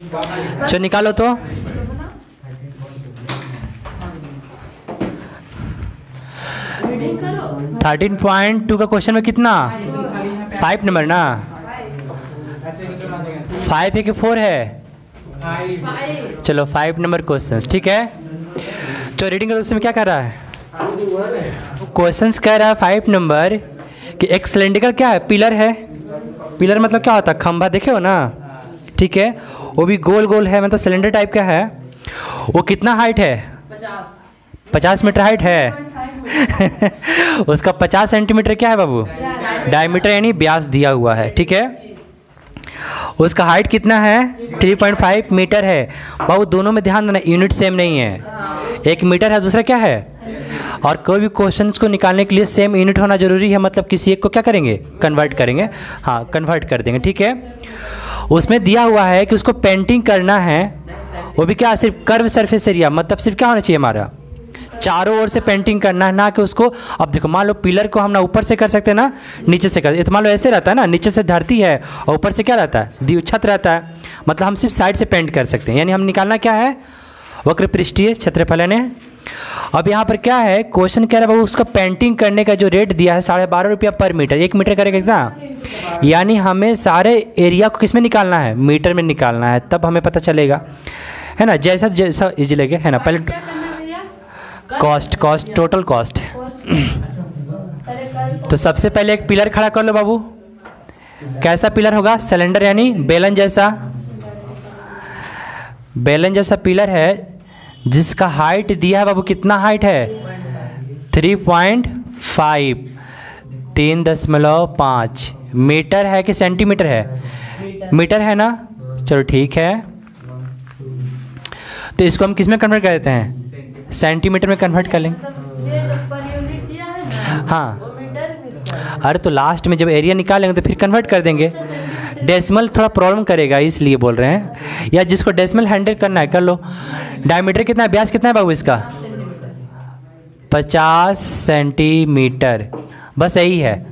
चलो निकालो तो। रीडिंग करो। 13.2 का क्वेश्चन में कितना 5 नंबर ना, 5 है कि 4 है? चलो 5 नंबर क्वेश्चन, ठीक है। तो रीडिंग करो, उसमें क्या कर रहा है? क्वेश्चंस कह रहा है 5 नंबर कि एक सिलेंडर क्या है, पिलर है। पिलर मतलब क्या होता है? खंभा, देखे हो ना, ठीक है। वो भी गोल गोल है, मतलब सिलेंडर टाइप का है। वो कितना हाइट है? 50 मीटर हाइट है। उसका 50 सेंटीमीटर क्या है बाबू? डायमीटर यानी व्यास दिया हुआ है, ठीक है। उसका हाइट कितना है? 3.5 मीटर है। बाबू दोनों में ध्यान देना, यूनिट सेम नहीं है। एक मीटर है, दूसरा क्या है? और कोई भी क्वेश्चंस को निकालने के लिए सेम यूनिट होना जरूरी है, मतलब किसी एक को क्या करेंगे? कन्वर्ट करेंगे। हाँ, कन्वर्ट कर देंगे, ठीक है। उसमें दिया हुआ है कि उसको पेंटिंग करना है, वो भी क्या, सिर्फ कर्व सरफेस एरिया, मतलब सिर्फ क्या होना चाहिए हमारा, चारों ओर से पेंटिंग करना है, ना कि उसको। अब देखो, मान लो पिलर को हम ना ऊपर से कर सकते हैं ना नीचे से कर, तो मान लो ऐसे रहता है ना, नीचे से धरती है और ऊपर से क्या रहता है? छत रहता है। मतलब हम सिर्फ साइड से पेंट कर सकते हैं, यानी हम निकालना क्या है? वक्र पृष्ठीय क्षेत्रफलन है। अब यहाँ पर क्या है, क्वेश्चन कह रहा है बाबू उसका पेंटिंग करने का जो रेट दिया है 12.5 रुपया पर मीटर। 1 मीटर करेगा कितना? यानी हमें सारे एरिया को किस में निकालना है? मीटर में निकालना है, तब हमें पता चलेगा, है ना। जैसा जैसा इजी लगे, है ना। पहले कॉस्ट टोटल कॉस्ट। तो सबसे पहले एक पिलर खड़ा कर लो बाबू। कैसा पिलर होगा? सिलेंडर यानी बेलन जैसा। बेलन जैसा पिलर है जिसका हाइट दिया है बाबू, कितना हाइट है? 3.5, 3.5 मीटर है कि सेंटीमीटर है? मीटर है ना। चलो ठीक है, तो इसको हम किस में कन्वर्ट कर देते हैं? सेंटीमीटर में कन्वर्ट कर लेंगे। हाँ, अरे तो लास्ट में जब एरिया निकालेंगे तो फिर कन्वर्ट कर देंगे। डेसिमल थोड़ा प्रॉब्लम करेगा, इसलिए बोल रहे हैं। या जिसको डेसिमल हैंडल करना है कर लो। डायमीटर कितना है, व्यास कितना है बाबू इसका? 50 सेंटीमीटर, बस यही है।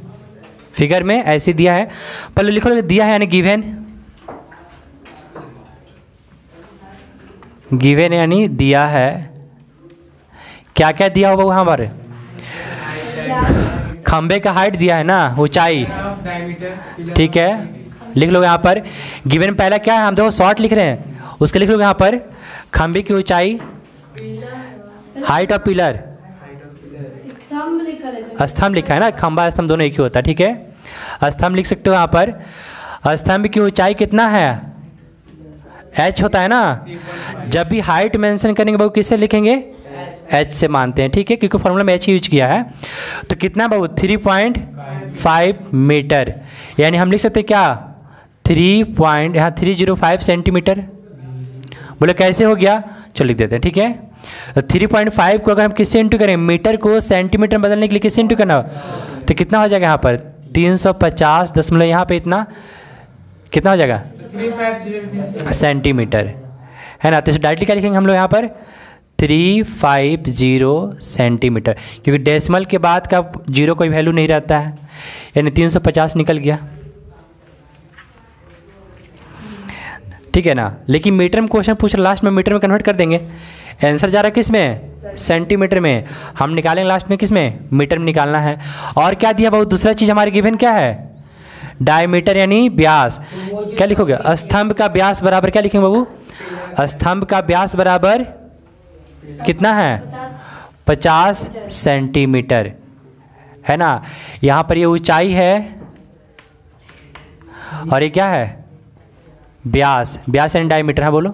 फिगर में ऐसे दिया है, पहले लिखो दिया है यानी गिवन। गिवन यानी दिया है। क्या क्या दिया होगा वहाँ पर? खंबे का हाइट दिया है ना, ऊंचाई, ठीक है। लिख लो यहाँ पर गिवन पहला क्या है, हम देखो शॉर्ट लिख रहे हैं, उसके लिख लो यहाँ पर खंबे की ऊंचाई, हाइट और पिलर। स्तंभ लिखा है ना, खंबा स्तंभ दोनों एक ही होता है, ठीक है। स्तंभ लिख सकते हो यहाँ पर। स्तंभ की ऊंचाई कितना है? h होता है ना। जब भी हाइट मेंशन करेंगे बाबू किससे लिखेंगे? h से मानते हैं, ठीक है, क्योंकि फॉर्मूला में h यूज किया है। तो कितना बाबू? 3.5 मीटर, यानी हम लिख सकते हैं क्या? 305 सेंटीमीटर। बोले कैसे हो गया? चलो लिख देते हैं, ठीक है। 3.5 को अगर हम किससे इंटू करें? मीटर को सेंटीमीटर में बदलने के लिए किससे इंटू करना? तो कितना हो जाएगा यहाँ पर? 350 दशमलव यहाँ पे इतना कितना हो जाएगा? सेंटीमीटर, है ना। तो इसे डायरेक्टली क्या लिखेंगे हम लोग यहाँ पर? 350 सेंटीमीटर, क्योंकि डेसिमल के बाद का जीरो कोई वैल्यू नहीं रहता है, यानी 350 निकल गया, ठीक है ना। लेकिन मीटर में क्वेश्चन पूछ रहा, लास्ट में मीटर में कन्वर्ट कर देंगे। आंसर जा रहा है किस में? सेंटीमीटर में। हम निकालेंगे लास्ट में किस में? मीटर में निकालना है। और क्या दिया बाबू? दूसरा चीज़ हमारे गिवन क्या है? डायमीटर यानी व्यास। क्या लिखोगे? स्तंभ का व्यास बराबर क्या लिखेंगे बाबू? स्तंभ का व्यास बराबर कितना है? 50 सेंटीमीटर, है ना। यहाँ पर ये ऊंचाई है और ये क्या है? व्यास। व्यास यानी डायमीटर है, बोलो।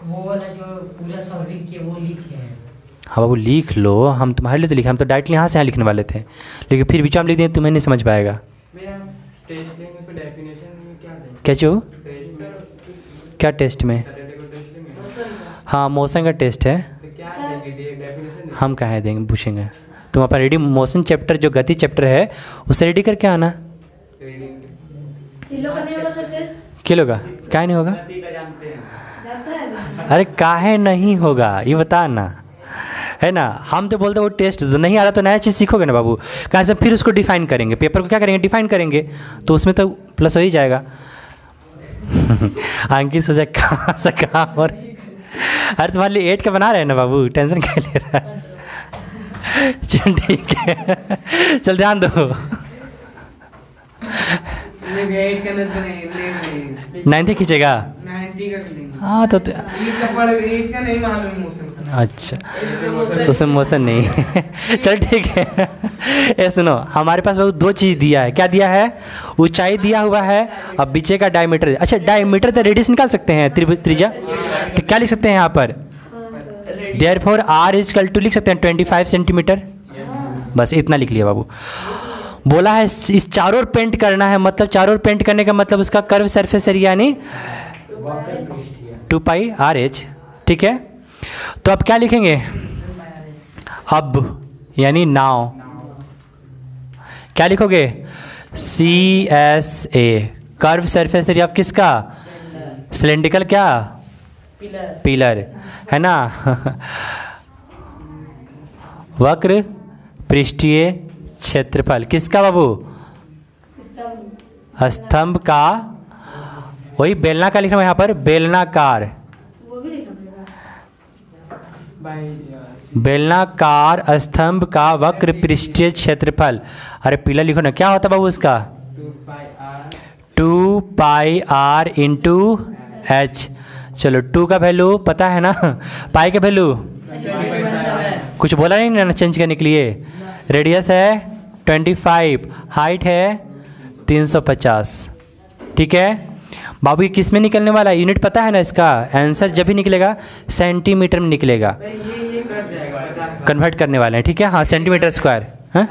वो वाला जो पूरा सब लिख के वो लिखे हैं। हाँ बाबू लिख लो, हम तुम्हारे लिए तो लिखे, हम तो डायरेक्टली यहाँ से यहाँ लिखने वाले थे, लेकिन फिर बीच में हम लिख दें तुम्हें नहीं समझ पाएगा। क्या चो? क्या टेस्ट में? हाँ मोशन का टेस्ट है। हम कहाँ देंगे, पूछेंगे। तुम अपना रेडी मोशन चैप्टर जो गति चैप्टर है उससे रेडी करके आना। किलो का क्या नहीं होगा? अरे काहे नहीं होगा ये बता ना, है ना। हम तो बोलते वो टेस्ट नहीं आ रहा तो नया चीज़ सीखोगे ना बाबू। कहाँ से फिर उसको डिफाइन करेंगे, पेपर को क्या करेंगे? डिफाइन करेंगे, तो उसमें तो प्लस हो ही जाएगा, अंकित सोचा कहाँ से कहाँ और अरे तुम्हारे लिए 8 का बना रहे हैं ना बाबू, टेंशन क्या ले रहा है। चल ठीक है, चल ध्यान दो। 90 खींचेगा। हाँ तो अच्छा तो उसमें मोशन नहीं। चल ठीक है। ये सुनो, हमारे पास बहुत 2 चीज़ दिया है। क्या दिया है? ऊंचाई दिया हुआ है, अब बीचे का डायमीटर। अच्छा डायमीटर तो रेडियस निकाल सकते हैं, त्रिज्या। तो क्या लिख सकते हैं यहाँ पर? Therefore R is equal to लिख सकते हैं 25 सेंटीमीटर। बस इतना लिख लिया बाबू। बोला है इस चारों ओर पेंट करना है, मतलब चारों ओर पेंट करने का मतलब उसका कर्व सरफेस एरिया यानी 2 पाई आर एच। ठीक है, तो अब क्या लिखेंगे? अब यानी नाव। क्या लिखोगे? CSA curve surface area of किसका? सिलेंड्रिकल क्या? पिलर है ना। वक्र पृष्ठीय क्षेत्रफल किसका बाबू? स्तंभ का। वही बेलना का लिखना है यहाँ पर, बेलनाकार। बेलनाकार स्तंभ का वक्र पृष्ठीय क्षेत्रफल। अरे पिलर लिखो ना, क्या होता बाबू उसका? 2 पाई आर इंटू एच। चलो 2 का वैल्यू पता है ना, पाई का वैल्यू कुछ बोला नहीं ना चेंज करने के लिए। रेडियस है 25, हाइट है 350। ठीक है बाबू, ये किस में निकलने वाला है? यूनिट पता है ना इसका? आंसर जब भी निकलेगा सेंटीमीटर में निकलेगा। कन्वर्ट करने वाले हैं। ठीक है, हाँ सेंटीमीटर स्क्वायर। हाँ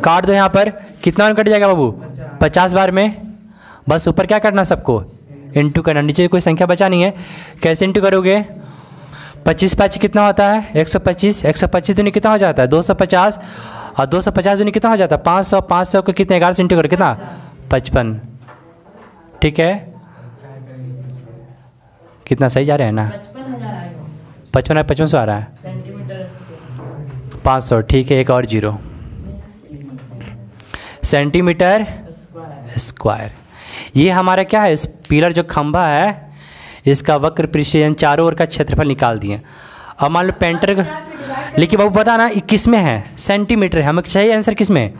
काट दो यहाँ पर, कितना कट जाएगा बाबू? 50 बार में। बस ऊपर क्या करना सबको? इंटू करना, नीचे कोई संख्या बचा नहीं है। कैसे इंटू करोगे? 25 5 कितना होता है? 125। 125 दूनी कितना हो जाता है? 250। और 250 दूनी कितना हो जाता है? 500। 500 को कितने 11 से इंटू करो, कितना? 55। ठीक है, कितना सही जा रहे हैं ना? 55 5500 आ रहा है। 500। ठीक है, एक और 0 सेंटीमीटर स्क्वायर। ये हमारा क्या है? इस पिलर जो खंभा है इसका वक्र पृष्ठीय चारों ओर का क्षेत्रफल निकाल दिए। अब मान लो पेंटर का, लेकिन बाबू पता ना किस में है? सेंटीमीटर है। हमें चाहिए आंसर किस में?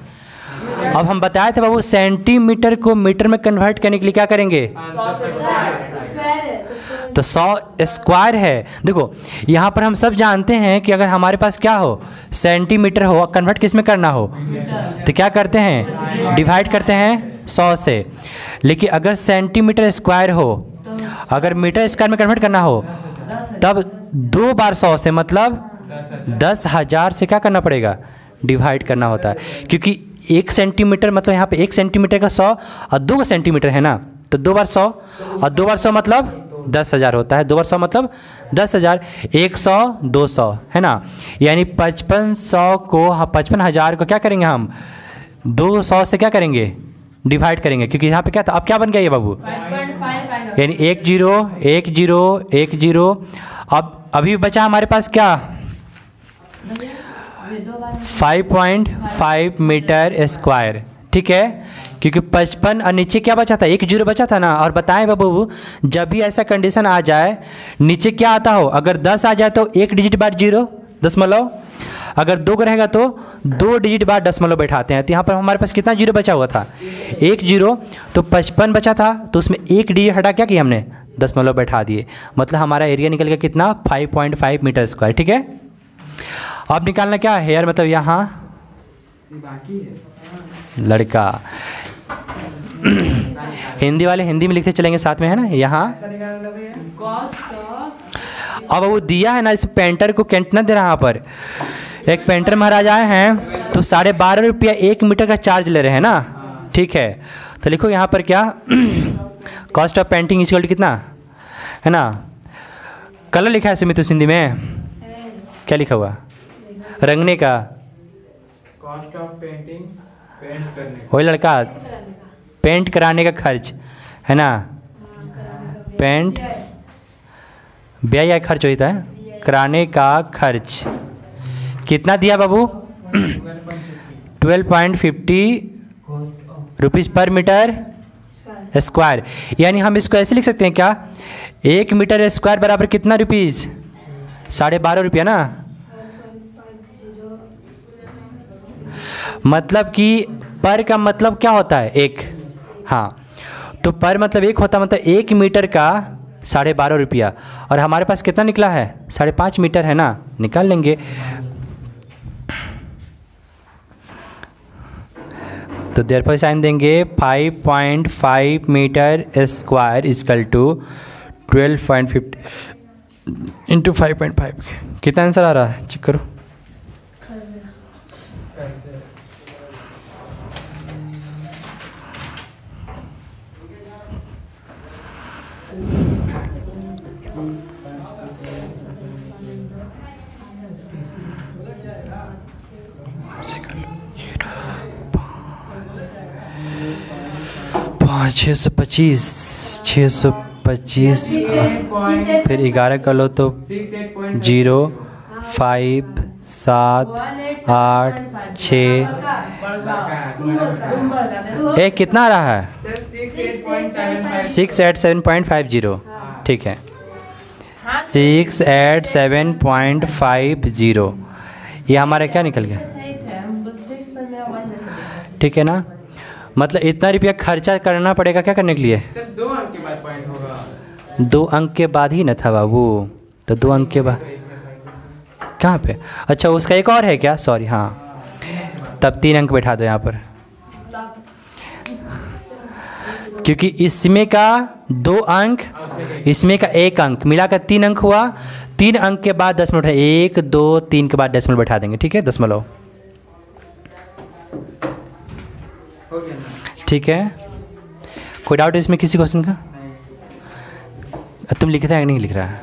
अब हम बताए थे बाबू सेंटीमीटर को मीटर में कन्वर्ट करने के लिए क्या करेंगे? तो 100 स्क्वायर है। देखो यहाँ पर हम सब जानते हैं कि अगर हमारे पास क्या हो, सेंटीमीटर हो, कन्वर्ट किस में करना हो तो क्या करते हैं? डिवाइड करते हैं 100 से। लेकिन अगर सेंटीमीटर स्क्वायर हो, अगर मीटर स्क्वायर में कन्वर्ट करना हो तब 2 बार 100 से, मतलब 10,000 से क्या करना पड़ेगा? डिवाइड करना होता है। क्योंकि 1 सेंटीमीटर मतलब यहाँ पे 1 सेंटीमीटर का 100 और 2 सेंटीमीटर है ना, तो 2 बार 100 और 2 बार 100 मतलब 10,000 होता है। 2 बार 100 मतलब 10,000। 100 200 है ना, यानी 5500 को 55,000 को क्या करेंगे हम? 200 से क्या करेंगे? डिवाइड करेंगे। क्योंकि यहाँ पे क्या था? अब क्या बन गया ये बाबू? यानी 1 0 1 0 1 0। अब अभी बचा हमारे पास क्या? 5.5 मीटर स्क्वायर। ठीक है, क्योंकि 55 और नीचे क्या बचा था? 1 0 बचा था ना। और बताएं बाबू, जब भी ऐसा कंडीशन आ जाए, नीचे क्या आता हो? अगर 10 आ जाए तो 1 डिजिट बाद 0 दशमलव, अगर 2 रहेगा तो 2 डिजिट बाद दशमलव बैठाते हैं। तो यहाँ पर हमारे पास कितना 0 बचा हुआ था? 1 0। तो 55 बचा था तो उसमें 1 डिजिट हटा क्या किया हमने? दशमलव बैठा दिए। मतलब हमारा एरिया निकल गया कितना? 5.5 मीटर स्क्वायर। ठीक है, अब निकालना क्या है यार? मतलब यहाँ लड़का हिंदी वाले हिंदी में लिखते चलेंगे साथ में, है ना। यहाँ अब वो दिया है ना, इस पेंटर को कितना दे रहा है यहाँ पर? एक पेंटर महाराज आए हैं तो 12.5 रुपया 1 मीटर का चार्ज ले रहे हैं ना। ठीक है, तो लिखो यहाँ पर क्या? Cost of painting equal to कितना है ना? कलर लिखा है सुमित हिंदी में, क्या लिखा हुआ? रंगने का। कॉस्ट ऑफ पेंटिंग, पेंट करने। वही लड़का, पेंट कराने का खर्च है ना। पेंट व्यय या खर्च होता है, कराने का खर्च कितना दिया बाबू? 12.50 रुपीज़ पर मीटर स्क्वायर, यानी हम इसको ऐसे लिख सकते हैं क्या, 1 मीटर स्क्वायर बराबर कितना रुपीज़, 12.5 रुपया ना। मतलब कि पर का मतलब क्या होता है, एक। हाँ, तो पर मतलब एक होता है, मतलब 1 मीटर का 12.5 रुपया, और हमारे पास कितना निकला है, 5.5 मीटर है ना, निकाल लेंगे। तो देयरफॉर साइन देंगे 5.5 metre square equal to 12.50 into 5.5। कितना आंसर आ रहा है, चेक करो। पाँच 625 फिर 11 कर लो तो 0 5 7 8 6 एक कितना आ रहा है, 687.50। ठीक है, 687.50 ये हमारा क्या निकल गया, ठीक है ना। मतलब इतना रुपया खर्चा करना पड़ेगा क्या करने के लिए, सर 2 अंक के बाद पॉइंट होगा। 2 अंक के बाद ही ना था बाबू, तो 2 अंक के बाद कहाँ पे, अच्छा उसका एक और है क्या, सॉरी हाँ, तब 3 अंक बैठा दो यहाँ पर, क्योंकि इसमें का 2 अंक, इसमें का 1 अंक, मिलाकर 3 अंक हुआ। 3 अंक के बाद दशमलव बैठा, 1 2 3 के बाद दशमलव बैठा देंगे, ठीक है, दशमलव, ठीक है। कोई डाउट है इसमें किसी क्वेश्चन का, तुम लिख रहा है कि नहीं लिख रहा है,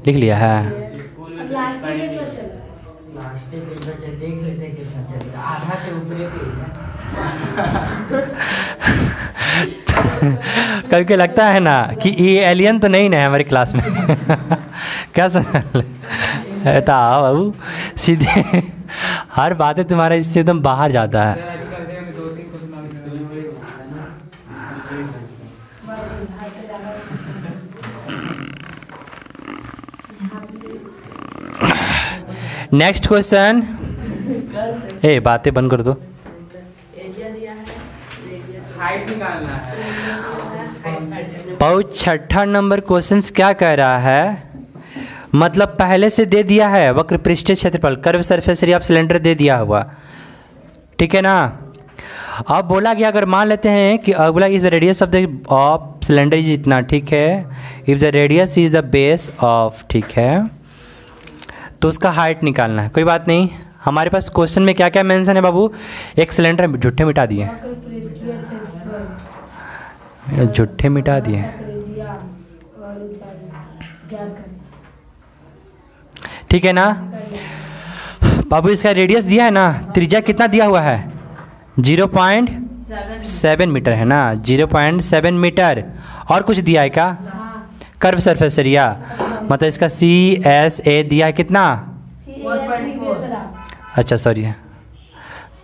लिख लिया है। कभी कभी लगता है ना कि ये एलियन तो नहीं ना हमारी क्लास में क्या सुना आओ बाबू, सीधे हर बातें तुम्हारा इससे एकदम बाहर जाता है। नेक्स्ट क्वेश्चन, ए बातें बंद कर दो, हाइट निकालना है। बहुत छठा नंबर क्वेश्चन क्या कह रहा है, मतलब पहले से दे दिया है वक्र पृष्ठीय क्षेत्रफल, curve surface area of cylinder दे दिया हुआ, ठीक है ना। अब बोला गया, अगर मान लेते हैं कि बोला is the radius of cylinder is इतना, ठीक है, if the radius is the base of, ठीक है, तो उसका हाइट निकालना है। कोई बात नहीं, हमारे पास क्वेश्चन में क्या क्या मेंशन है बाबू, एक सिलेंडर झूठे मिटा दिए, झूठे मिटा दिए, ठीक है ना बाबू। इसका रेडियस दिया है ना, त्रिज्या कितना दिया हुआ है, 0.7 मीटर है ना, 0.7 मीटर, और कुछ दिया है क्या, कर्व सरफेस एरिया, मतलब इसका CSA दिया है कितना, अच्छा सॉरी,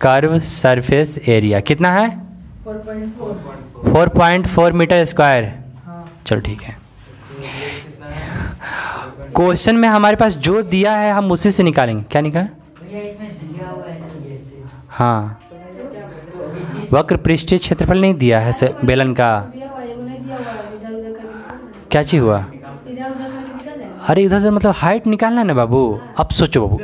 कर्व सरफेस एरिया कितना है 4.4 मीटर स्क्वायर। चलो ठीक है, क्वेश्चन में हमारे पास जो दिया है हम उसी से निकालेंगे। क्या निकालें, हाँ, वक्र पृष्ठीय क्षेत्रफल नहीं दिया है बेलन का, क्या चीज हुआ, अरे इधर से मतलब हाइट निकालना है ना बाबू। अब सोचो बाबू,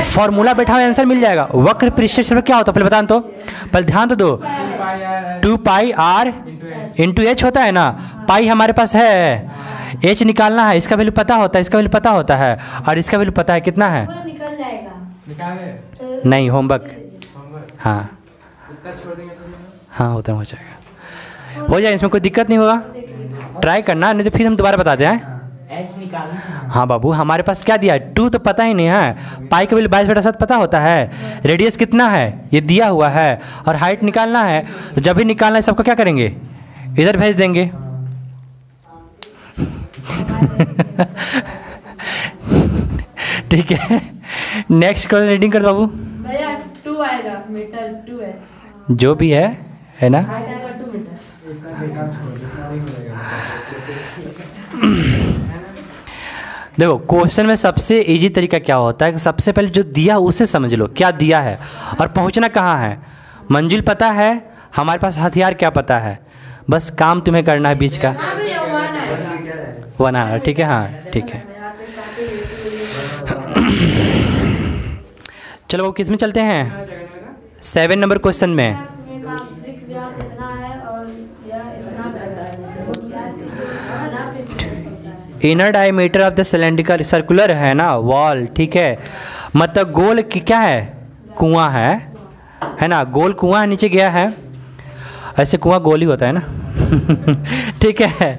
फॉर्मूला बैठा हुआ आंसर मिल जाएगा। वक्र पृष्ठीय क्षेत्रफल क्या होता है पहले बताओ तो, पहले ध्यान तो दो, 2πr इंटू एच होता है ना, पाई हमारे पास है, एच निकालना है, इसका वैल्यू पता होता है, इसका वैल्यू पता होता है, और इसका वैल्यू पता है कितना है, नहीं होमवर्क, हाँ हाँ होता है, हो जाएगा, हो जाएगा, इसमें कोई दिक्कत नहीं होगा, ट्राई करना, नहीं तो फिर हम दोबारा बताते हैं। हाँ बाबू, हमारे पास क्या दिया है, 2 तो पता ही नहीं है, पाई का वैल्यू 22/7 पता होता है, रेडियस कितना है ये दिया हुआ है, और हाइट निकालना है, तो जब भी निकालना है सबको क्या करेंगे, इधर भेज देंगे ठीक है। नेक्स्ट क्वेश्चन रीडिंग कर बाबू, भैया 2 आएगा मीटर 2h, जो भी है ना, हाइट आएगा 2 देखो क्वेश्चन में सबसे इजी तरीका क्या होता है कि सबसे पहले जो दिया उसे समझ लो, क्या दिया है और पहुंचना कहाँ है। मंजिल पता है, हमारे पास हथियार क्या पता है, बस काम तुम्हें करना है बीच का। वन आना, ठीक है, हाँ ठीक है। चलो वो किस में चलते हैं, 7 नंबर क्वेश्चन में। Inner diameter of the cylindrical circular है ना वॉल, ठीक है, मतलब गोल की क्या है, कुआं है ना, गोल कुआं है, नीचे गया है, ऐसे कुआं गोल ही होता है ना ठीक है।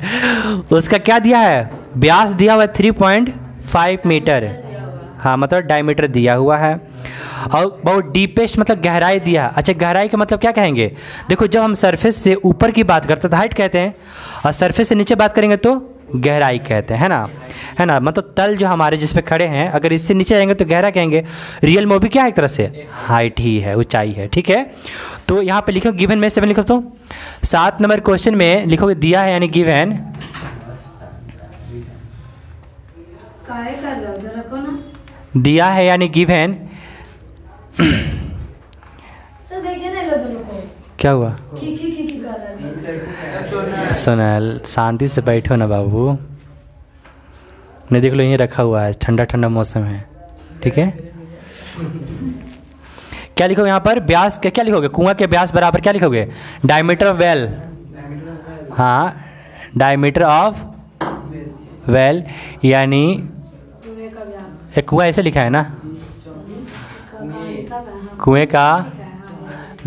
उसका क्या दिया है, व्यास दिया हुआ है 3.5 मीटर, हाँ मतलब डायमीटर दिया हुआ है, और बहुत डीपेस्ट मतलब गहराई दिया। अच्छा गहराई का मतलब क्या कहेंगे, देखो जब हम सरफेस से ऊपर की बात करते हैं तो हाइट कहते हैं, और सरफेस से नीचे बात करेंगे तो गहराई कहते हैं, है ना, मतलब तल जो हमारे जिस पे खड़े हैं अगर इससे नीचे जाएंगे तो गहरा कहेंगे। रियल में भी क्या है, एक तरह से हाइट ही है, ऊंचाई है, ठीक है। तो यहाँ पे लिखो गिवन में 7 लिखो, तो 7 नंबर क्वेश्चन में लिखोगे दिया है यानी गिवन, दिया है यानी गिवन। सर देखिए ना लो दोनों को, क्या हुआ, खी कर रहा है। सोनल शांति से बैठो ना बाबू, नहीं देख लो यहीं रखा हुआ है, ठंडा ठंडा मौसम है, ठीक है। क्या लिखोगे यहाँ पर, व्यास क्या लिखोगे, कुआं के व्यास बराबर क्या लिखोगे, डायमीटर ऑफ वेल, हाँ डायमीटर ऑफ वेल, यानी एक कुआं ऐसे लिखा है ना, कुएं का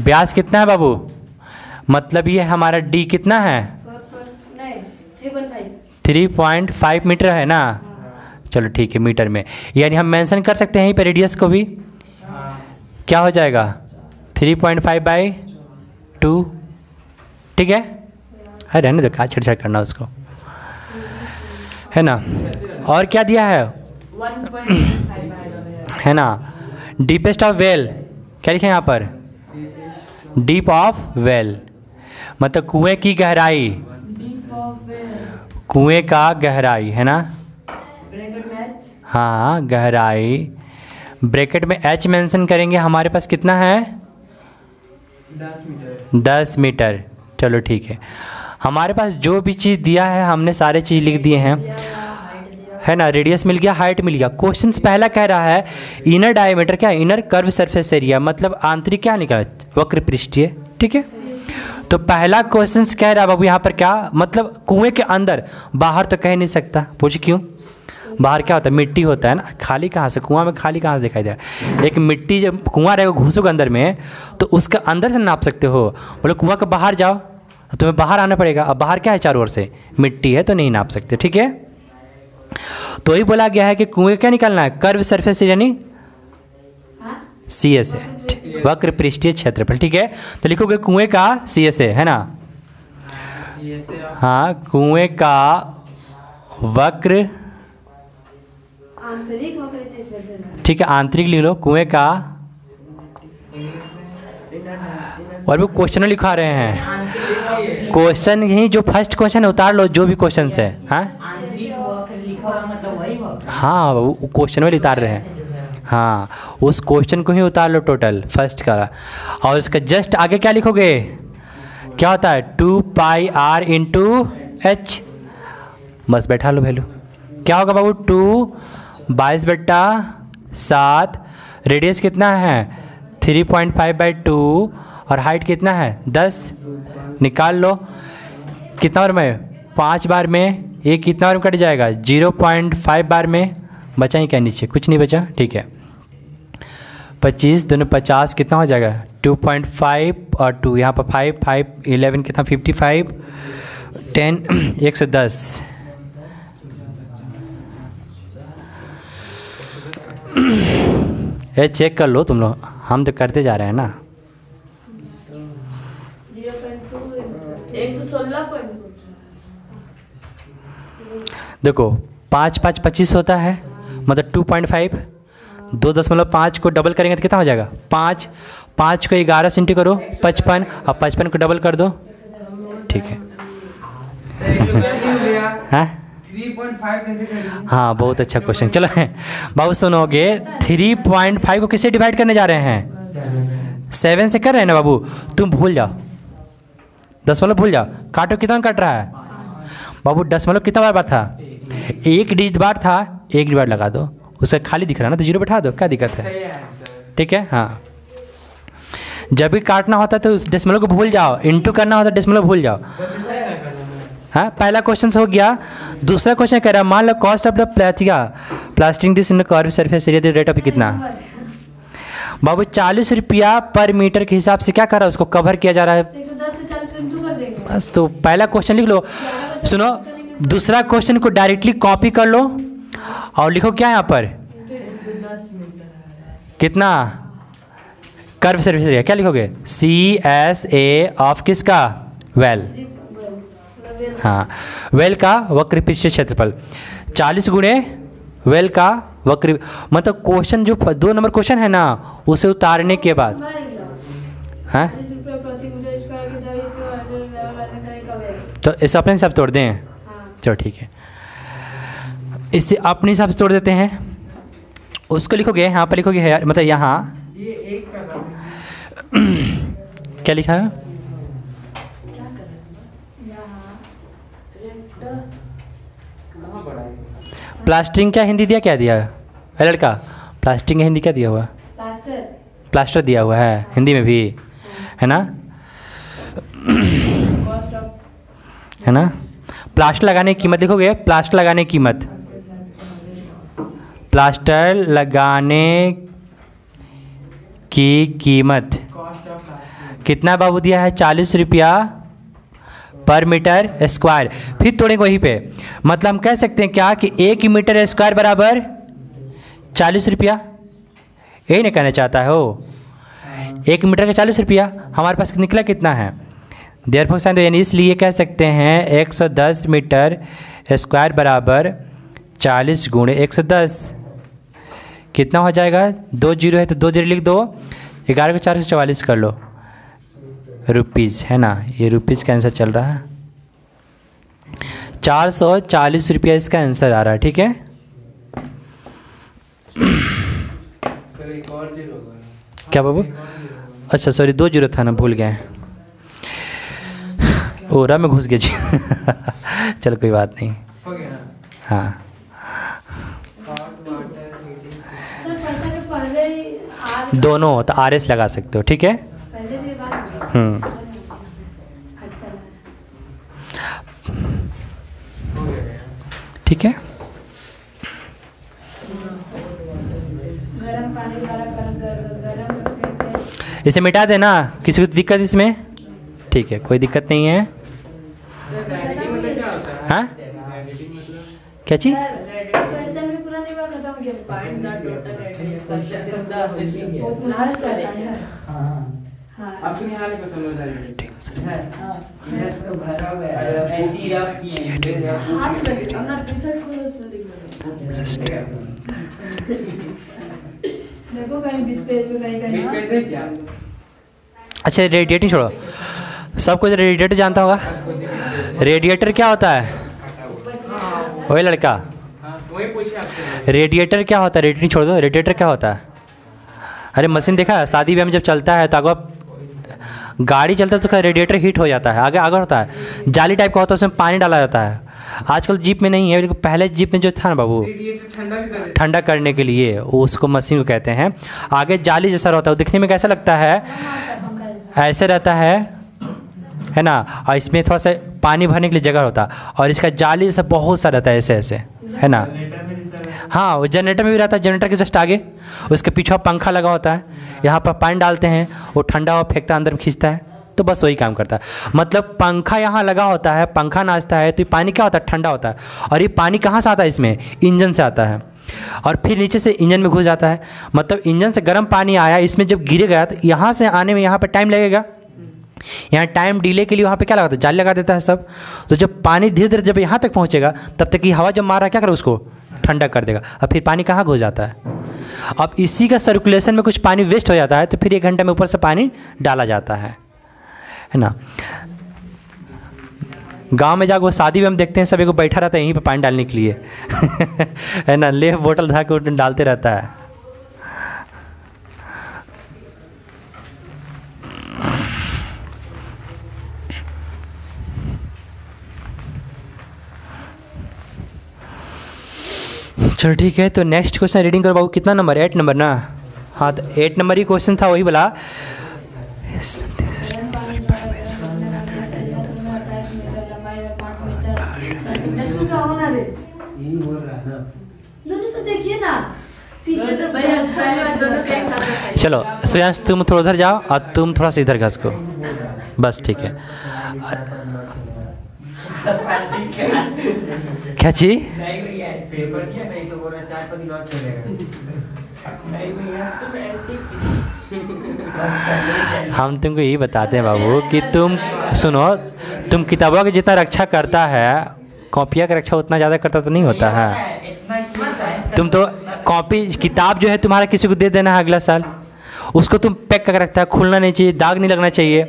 व्यास कितना है बाबू, मतलब ये हमारा डी कितना है, 3.5 मीटर है ना। चलो ठीक है, मीटर में, यानी हम मेंशन कर सकते हैं यहीं पर रेडियस को भी, क्या हो जाएगा 3.5/2, ठीक है। अरे रहने दो, क्या छेड़छाड़ करना उसको, है ना। और क्या दिया है ना, डीपेस्ट ऑफ वेल, क्या लिखा है यहाँ पर, डीप ऑफ वेल, मतलब कुएं की गहराई, कुएं का गहराई है ना, हाँ गहराई, ब्रैकेट में एच मेंशन करेंगे, हमारे पास कितना है 10 मीटर। चलो ठीक है, हमारे पास जो भी चीज़ दिया है हमने सारे चीज़ लिख दिए हैं, है ना। रेडियस मिल गया, हाइट मिल गया। क्वेश्चन पहला कह रहा है इनर डायमीटर, क्या इनर कर्व सरफेस एरिया, मतलब आंतरिक क्या निकला, वक्र पृष्ठीय, ठीक है। तो पहला क्वेश्चन कह रहा है बाबू यहाँ पर क्या, मतलब कुएं के अंदर, बाहर तो कह नहीं सकता, पूछ क्यों, बाहर क्या होता है, मिट्टी होता है ना, खाली कहाँ से, कुआं में खाली कहाँ से दिखाई दे, एक मिट्टी जब कुआं रहेगा घूसोगे अंदर में तो उसका अंदर से नाप सकते हो, बोले कुआं के बाहर जाओ तो तुम्हें बाहर आना पड़ेगा, अब बाहर क्या है, चारों ओर से मिट्टी है तो नहीं नाप सकते, ठीक है। तो ही बोला गया है कि कुएं क्या निकालना है, कर्व सरफेस यानी CS है, वक्र पृष्ठीय क्षेत्रफल, ठीक है। तो लिखोगे कुएं का CS है ना, हाँ कुएं का वक्र, आंतरिक वक्र क्षेत्रफल, ठीक है, आंतरिक लिख लो, कुएं का, और वो क्वेश्चन लिखा रहे हैं, क्वेश्चन यही जो फर्स्ट क्वेश्चन है उतार लो, जो भी क्वेश्चन है, हाँ वो क्वेश्चन में उतार रहे हैं, हाँ उस क्वेश्चन को ही उतार लो टोटल फर्स्ट का, और उसका जस्ट आगे क्या लिखोगे, क्या होता है 2πr × h, बस बैठा लो वैल्यू, क्या होगा बाबू 2/22/7, रेडियस कितना है 3.5/2, और हाइट कितना है 10, निकाल लो, कितना बार में 5 बार में, ये कितना बार में कट जाएगा 0.5 बार में, बचा ही क्या नीचे, कुछ नहीं बचा, ठीक है। 25 दूनी 50, कितना हो जाएगा 2.5 और 2 यहाँ पर 5 11 कितना 55, 10 110, ये चेक कर लो तुम लोग, हम तो करते जा रहे हैं ना। 116 देखो 5 5 25 होता है, मतलब 2.5, 2.5 को डबल करेंगे तो कितना हो जाएगा 5 को 11 से इंटू करो 55, और 55 को डबल कर दो ठीक है। हो गया हाँ 3.5 कैसे करेंगे? हाँ, बहुत अच्छा क्वेश्चन। चलो बाबू सुनोगे, 3.5 को किससे डिवाइड करने जा रहे हैं? 7 से कर रहे हैं ना बाबू। तुम भूल जाओ, दशमलव भूल जाओ। काटो, कितना कट रहा है बाबू? दशमलव कितना बार था? एक डिजिट बार था, एक बार लगा दो, उसे खाली दिख रहा है ना, तो जीरो बैठा दो, क्या दिक्कत है? सही है आंसर। ठीक है। हाँ, जब भी काटना होता है तो उस डेसिमल को भूल जाओ, इनटू करना होता है डेसिमल भूल जाओ। हाँ, पहला क्वेश्चन हो गया। दूसरा क्वेश्चन कह रहा है, मान low cost of the plastering this in curve surface area rate of कितना बाबू? 40 रुपया पर मीटर के हिसाब से क्या कर रहा है, उसको कवर किया जा रहा है। 110 से 40 को इंटू कर देंगे। बस, तो पहला क्वेश्चन लिख लो। सुनो, दूसरा क्वेश्चन को डायरेक्टली कॉपी कर लो और लिखो क्या यहाँ पर, कितना कर्व सरफेस एरिया, क्या लिखोगे? CSA ऑफ किसका? वेल। हाँ, वेल का वक्र पृष्ठीय क्षेत्रफल 40 गुणे वेल का वक्र, मतलब क्वेश्चन जो 2 नंबर क्वेश्चन है ना, उसे उतारने के बाद हाँ, प्रति मीटर स्क्वायर की दर तो इसे अपने हिसाब से तोड़ दें। चलो ठीक है, इससे अपने हिसाब से तोड़ देते हैं। उसको लिखोगे यहाँ पर, लिखोगे है मतलब यहाँ ये एक का क्या लिखा है? कहाँ पड़ा है? प्लास्टरिंग क्या हिंदी दिया, क्या दिया है लड़का? प्लास्टरिंग का हिंदी क्या दिया हुआ है? प्लास्टर। प्लास्टर दिया हुआ है हिंदी में भी, है ना? है ना? प्लास्टर लगाने की कीमत लिखोगे, प्लास्टर लगाने की कीमत, प्लास्टर लगाने की कीमत कॉस्ट ऑफ प्लास्टिक कितना बाबू दिया है? 40 रुपया पर मीटर स्क्वायर। फिर तोड़ेंगे वहीं पे, मतलब हम कह सकते हैं क्या कि 1 मीटर स्क्वायर बराबर 40 रुपया, यही नहीं कहना चाहता है वो। 1 मीटर का 40 रुपया, हमारे पास निकला कितना है? देयरफॉर साइन, यानी इसलिए कह सकते हैं 110 मीटर स्क्वायर बराबर 40 गुणे 110, कितना हो जाएगा? 2 जीरो है तो 2 जीरो लिख दो, 11 को 4 से 44 कर लो, रुपीज़, है ना? ये रुपीज़ का आंसर चल रहा है, 440 रुपया इसका आंसर आ रहा है। ठीक है, सर एक और जीरो होगा। क्या बाबू? अच्छा सॉरी, 2 जीरो था ना, भूल गए, ओरा में घुस गया जी। चलो कोई बात नहीं। हो गया ना? हाँ, हॉट वाटर हीटिंग सर पैसा के पहले ही आर दोनों तो RS लगा सकते हो। ठीक है, पहले भी बात खटका हो गया। ठीक है। गरम पानी द्वारा गरम रखने पे इसे मिटा देना, किसी को दिक्कत इसमें? ठीक है, कोई दिक्कत नहीं है। एडिटिंग मतलब क्या होता है? हाँ, एडिटिंग मतलब क्या चीज़? पैसा भी पूरा नहीं हुआ, खत्म हो गया। Find the total address of the assessing here. बहुत मेहनत करता है। हाँ आपके यहाँ वाले को समझ आ रही है? इधर तो भरा हुआ है, ऐसे ही रफ किए हैं। अपना टी-शर्ट खोलो, उसमें लिख लो। देखो कहीं बीच पेज में कहीं कहीं बिल पे दे क्या? अच्छा, रेडिएटर छोड़ो, सब कुछ रेडिएटर जानता होगा। रेडिएटर क्या होता है? वही लड़का, हाँ वही पूछे आपसे। रेडिएटर क्या होता है? रेडिएटर छोड़ दो, रेडिएटर क्या होता है? अरे मशीन देखा है, शादी ब्याह में जब चलता है तो आगे गाड़ी चलता है तो रेडिएटर हीट हो जाता है, आगे आगे होता है, जाली टाइप का होता है, उसमें पानी डाला जाता है। आजकल जीप में नहीं है, लेकिन पहले जीप में जो था ना बाबू, रेडिएटर ठंडा भी कर देता ठंडा करने के लिए वो उसको मशीन को कहते हैं। आगे जाली जैसा रहता है, वो दिखने में कैसा लगता है? ऐसे रहता है ना? और इसमें थोड़ा सा पानी भरने के लिए जगह होता है, और इसका जाली जैसा बहुत सा रहता है, ऐसे ऐसे, है ना? हाँ, वो जनरेटर में भी रहता है, जनरेटर के जस्ट आगे उसके पीछे पंखा लगा होता है, यहाँ पर पानी डालते हैं, वो ठंडा हुआ फेंकता है, अंदर में खींचता है, तो बस वही काम करता है। मतलब पंखा यहाँ लगा होता है, पंखा नाचता है, तो ये पानी क्या होता है? ठंडा होता है। और ये पानी कहाँ से आता है? इसमें इंजन से आता है, और फिर नीचे से इंजन में घुस जाता है। मतलब इंजन से गर्म पानी आया, इसमें जब गिरेगा तो यहाँ से आने में यहाँ पर टाइम लगेगा, यहाँ टाइम डिले के लिए वहाँ पे क्या लगाता है? जाली लगा देता है सब। तो जब पानी धीरे धीरे जब यहाँ तक पहुँचेगा, तब तक कि हवा जब मार रहा है क्या करेगा? उसको ठंडा कर देगा, और फिर पानी कहाँ घुस जाता है? अब इसी का सर्कुलेशन में कुछ पानी वेस्ट हो जाता है, तो फिर 1 घंटे में ऊपर से पानी डाला जाता है ना? गांव में जाकर वो शादी में हम देखते हैं सभी को बैठा रहता है यहीं पे पानी डालने के लिए है ना, ले बोतल धरा के डालते रहता है। चलो ठीक है, तो नेक्स्ट क्वेश्चन रीडिंग करो बाबू। कितना नंबर? 8 नंबर ना? हाँ, तो 8 नंबर ही क्वेश्चन था, वही बोला। यही बोल रहा है ना। दोनों से देखिए ना, पीछे से भैया पहले बार दोनों के एक साथ रखाइए। चलो सुयांश तुम थोड़ा उधर जाओ और तुम थोड़ा सा इधर घस को, बस ठीक है। क्या चीज? नहीं भैया पेपर किया, नहीं तो बोला 4-5 दिन और चलेगा। नहीं भैया तुम एंटी हम तुमको यही बताते हैं बाबू कि तुम सुनो, तुम किताबों की जितना रक्षा करता है, कॉपिया का रक्षा उतना ज़्यादा करता तो नहीं होता है। इतना क्यों साइंस तुम तो कॉपी किताब जो है तुम्हारा किसी को दे देना है अगला साल, उसको तुम पैक करके रखता है, खुलना नहीं चाहिए, दाग नहीं लगना चाहिए।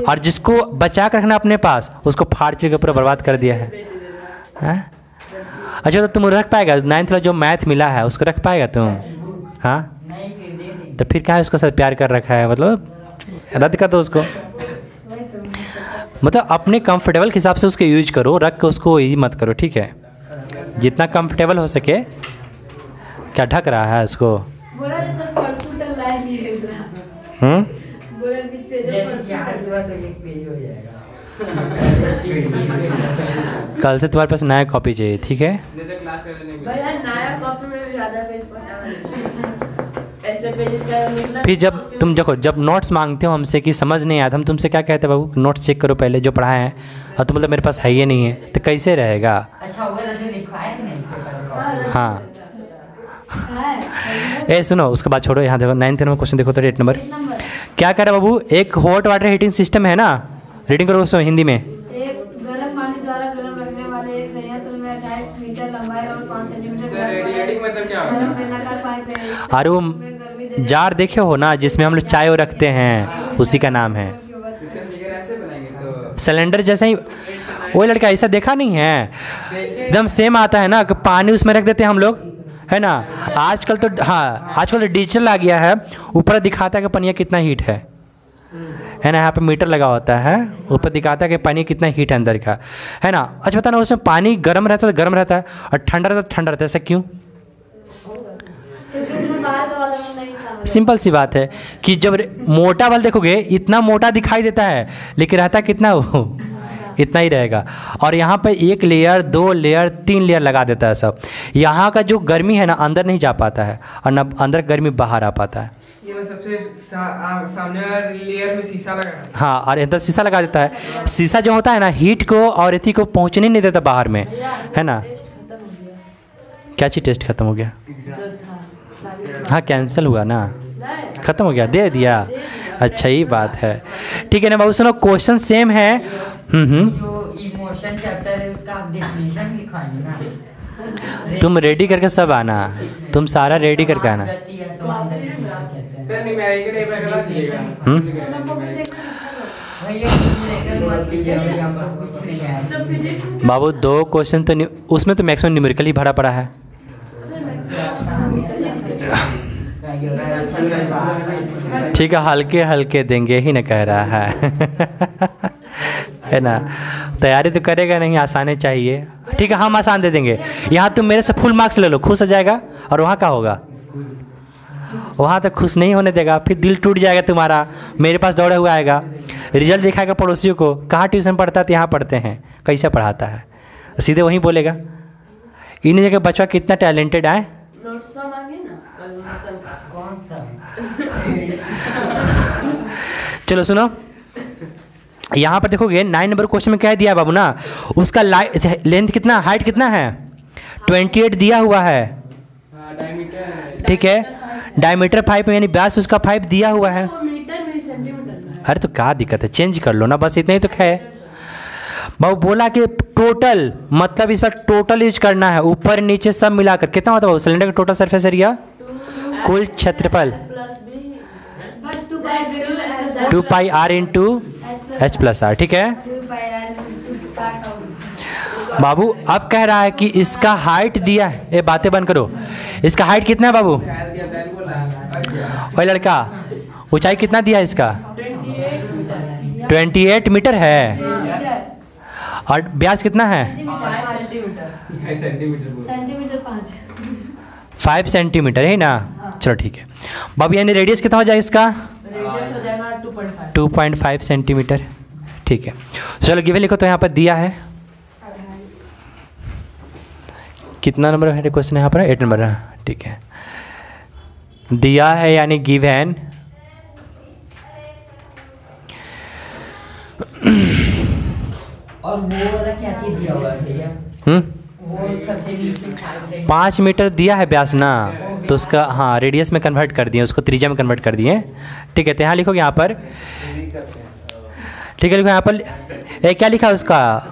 और जिसको बचा कर रखना अपने पास, उसको फाड़ चीज के पूरा बर्बाद कर दिया है। हाँ? अच्छा, तो तुम रख पाएगा 9th वाला जो मैथ मिला है उसको रख पाएगा तुम? हाँ, नहीं फिर दे दे। तो फिर क्या है, उसके साथ प्यार कर रखा है, मतलब रद्द कर दो उसको। मतलब अपने कंफर्टेबल के हिसाब से उसको यूज करो, रख के उसको यही मत करो, ठीक है? जितना कंफर्टेबल हो सके। क्या ढक रहा है उसको? बोला ना सर, परसों तक लाइव नहीं भेजना। बोला बीच पे जो जैसे कि परसों आज तक। हुआ तो एक पेज हो जाएगा। कल से तुम्हारे पास नया कॉपी चाहिए, ठीक है? नहीं तो क्लास करने नहीं भैया नया कॉपी में भी ज़्यादा पेज पढ़ना, ऐसे पेजेस का मतलब। फिर जब तुम देखो, जब नोट्स मांगते हो हमसे कि समझ नहीं आया, हम तुमसे क्या कहते हैं बाबू, नोट्स चेक करो पहले जो पढ़ाए हैं, और तुम मतलब मेरे पास है ये नहीं है, तो कैसे रहेगा? अच्छा वो जो लिखवाए थे ना इसके ऊपर। हाँ, है ए सुनो, उसके बाद छोड़ो, यहाँ देखो 9th नंबर क्वेश्चन देखो तो 8 नंबर 8 नंबर। क्या कह रहा है बाबू? एक हॉट वाटर हीटिंग सिस्टम है ना, रीडिंग करो उसमें हिंदी में। एक गर्म पानी द्वारा गर्म रखने वाले एक संयंत्र में 28 मीटर लंबाई और 5 सेंटीमीटर सर रेडिएटिंग मतलब क्या होता गर्म है? बेलनाकार पाइप है। इस और वो में गर्मी देने जार देखे हो ना, जिसमें हम लोग चाय रखते हैं, उसी का नाम है। इसका फिगर ऐसे बनाएंगे तो सिलेंडर जैसा ही। वो लड़का ऐसा देखा नहीं है, एकदम सेम आता है ना, कि पानी उसमें रख देते हैं हम लोग, है ना? आजकल तो हाँ, आजकल तो डिजिटल आ गया है, ऊपर दिखाता है कि पनिया कितना हीट है ना? यहाँ पे मीटर लगा होता है, ऊपर दिखाता है कि पानी कितना हीट है अंदर का, है ना? अच्छा बता ना, उसमें पानी गर्म रहता है तो गर्म रहता है, और ठंडा रहता है तो ठंडा रहता है, ऐसा क्यों? क्योंकि उसमें बाहर का वाला नहीं शामिल। सिंपल सी बात है कि जब मोटा वाला देखोगे इतना मोटा दिखाई देता है, लेकिन रहता कितना वो इतना ही रहेगा। और यहाँ पे 1 लेयर 2 लेयर 3 लेयर लगा देता है सब। यहाँ का जो गर्मी है ना, अंदर नहीं जा पाता है, और ना अंदर गर्मी बाहर आ पाता है। ये मैं सबसे सामने वाले लेयर में शीशा लगा है। हाँ, और अंदर शीशा लगा देता है। शीशा जो होता है ना, हीट को और एथी को पहुँचने नहीं देता बाहर में, है ना? क्या चीज़ टेस्ट खत्म हो गया? हाँ, कैंसिल हुआ ना, खत्म हो गया, दे दिया। अच्छा ही बात है, ठीक है ना बाबू? सुनो, क्वेश्चन सेम है। जो इमोशन चैप्टर है उसका आप डेफिनेशन लिखवाएंगे ना। तुम रेडी करके सब आना, तुम सारा रेडी करके आना। गति या समांतर गति कहते हैं। सर न्यूमेरिकल एक बार करवा दीजिएगा। दोनों बुक देख कर भैया न्यूमेरिकल मत लीजिए भैया, हमको कुछ नहीं आया। तो फिजिक्स में बाबू 2 क्वेश्चन तो उसमें तो मैक्सिमम न्यूमेरिकल ही भरा पड़ा है। ठीक है, हल्के हल्के देंगे ही ना कह रहा है है ना? तैयारी तो करेगा नहीं, आसाने चाहिए। ठीक है, हम आसान दे देंगे। यहाँ तुम मेरे से फुल मार्क्स ले लो, खुश हो जाएगा। और वहाँ क्या होगा? वहाँ तो खुश नहीं होने देगा, फिर दिल टूट जाएगा तुम्हारा, मेरे पास दौड़े हुआ आएगा, रिजल्ट दिखाएगा पड़ोसियों को, कहाँ ट्यूशन पढ़ता है तो यहाँ पढ़ते हैं, कैसे पढ़ाता है, सीधे वहीं बोलेगा। इन जगह बच्चा कितना टैलेंटेड है। नोट्स मांगे ना कल मसल का। कौन सा? चलो सुनो, यहाँ पर देखोगे 9 नंबर क्वेश्चन में क्या दिया है बाबू ना, उसका लेंथ कितना, हाइट कितना है, 28 दिया हुआ है, हाँ डायमीटर। ठीक है? डायमीटर 5 यानी व्यास उसका 5 दिया हुआ है। वो मीटर में सेंटीमीटर में है। अरे तो क्या दिक्कत है, चेंज कर लो ना, बस इतना ही तो है। बाबू बोला कि टोटल, मतलब इस पर टोटल यूज करना है, ऊपर नीचे सब मिलाकर कितना होता है बाबू सिलेंडर का टोटल सरफेस एरिया, कुल क्षेत्रफल प्लस बी बट 2 पाई ब्रैकेट में 2 pi r into H plus R, ठीक है? 2 पाई r into बाबू अब कह रहा है कि इसका हाइट दिया है, ये बातें बंद करो, इसका हाइट कितना है बाबू? ओए लड़का, ऊंचाई कितना दिया है इसका? 28 मीटर है। और व्यास कितना है? सेंटीमीटर 5। 5 सेंटीमीटर है ना। चलो ठीक है बाबू, यानी रेडियस कितना हो जाएगा इसका? रेडियस हो जाएगा 2.5। 2.5 सेंटीमीटर। ठीक है चलो गिवन लिखो, तो यहाँ पर दिया है कितना नंबर है क्वेश्चन यहाँ पर? 8 नंबर है। ठीक है दिया है यानी गिवन और वो वाला क्या चीज दिया हुआ है भैया? वो सबसे नीचे 5 मीटर दिया है व्यास ना, तो उसका हाँ रेडियस में कन्वर्ट कर दिए, उसको त्रिज्या में कन्वर्ट कर दिए। ठीक है तो यहाँ लिखोगे यहाँ पर, ठीक है लिखो यहाँ पर क्या लिखा है उसका?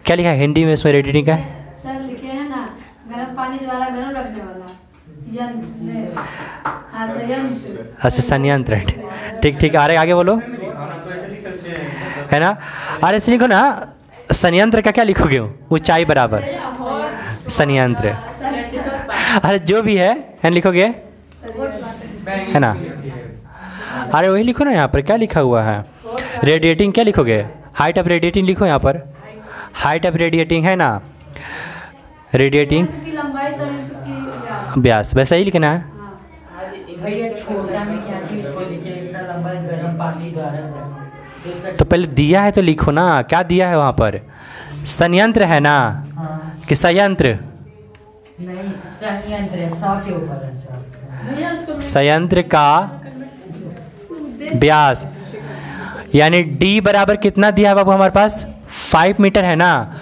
क्या लिखा है हिंदी में उसमें रेडिएटिंग का? सर लिखे हैं ना, गर्म पानी द्वारा गर्म रखने वाला यंत्र। हाँ संयंत्र। अच्छा संयंत्र। ठीक ठीक आगे आगे बोलो, है ना? अरे ऐसे लिखो ना, संयंत्र का क्या लिखोगे? ऊंचाई बराबर संयंत्र। अरे जो भी है लिखोगे, है ना? अरे वही लिखो ना, यहाँ पर क्या लिखा हुआ है? रेडिएटिंग क्या लिखोगे? हाइट ऑफ रेडिएटिंग लिखो यहाँ पर, हाइट ऑफ रेडिएटिंग है ना, रेडिएटिंग की लंबाई संयंत्र की व्यास, वैसा ही लिखना है। भैया छोटा में क्या चीज को लिखे? इतना लंबा गर्म पानी द्वारा तो पहले दिया है तो लिखो ना, क्या दिया है वहाँ पर? संयंत्र है ना कि संयंत्र? नहीं संयंत्र है, 100 के ऊपर है सर। भैया उसको संयंत्र का व्यास यानी d बराबर कितना दिया है बाबू हमारे पास? 5 मीटर है ना,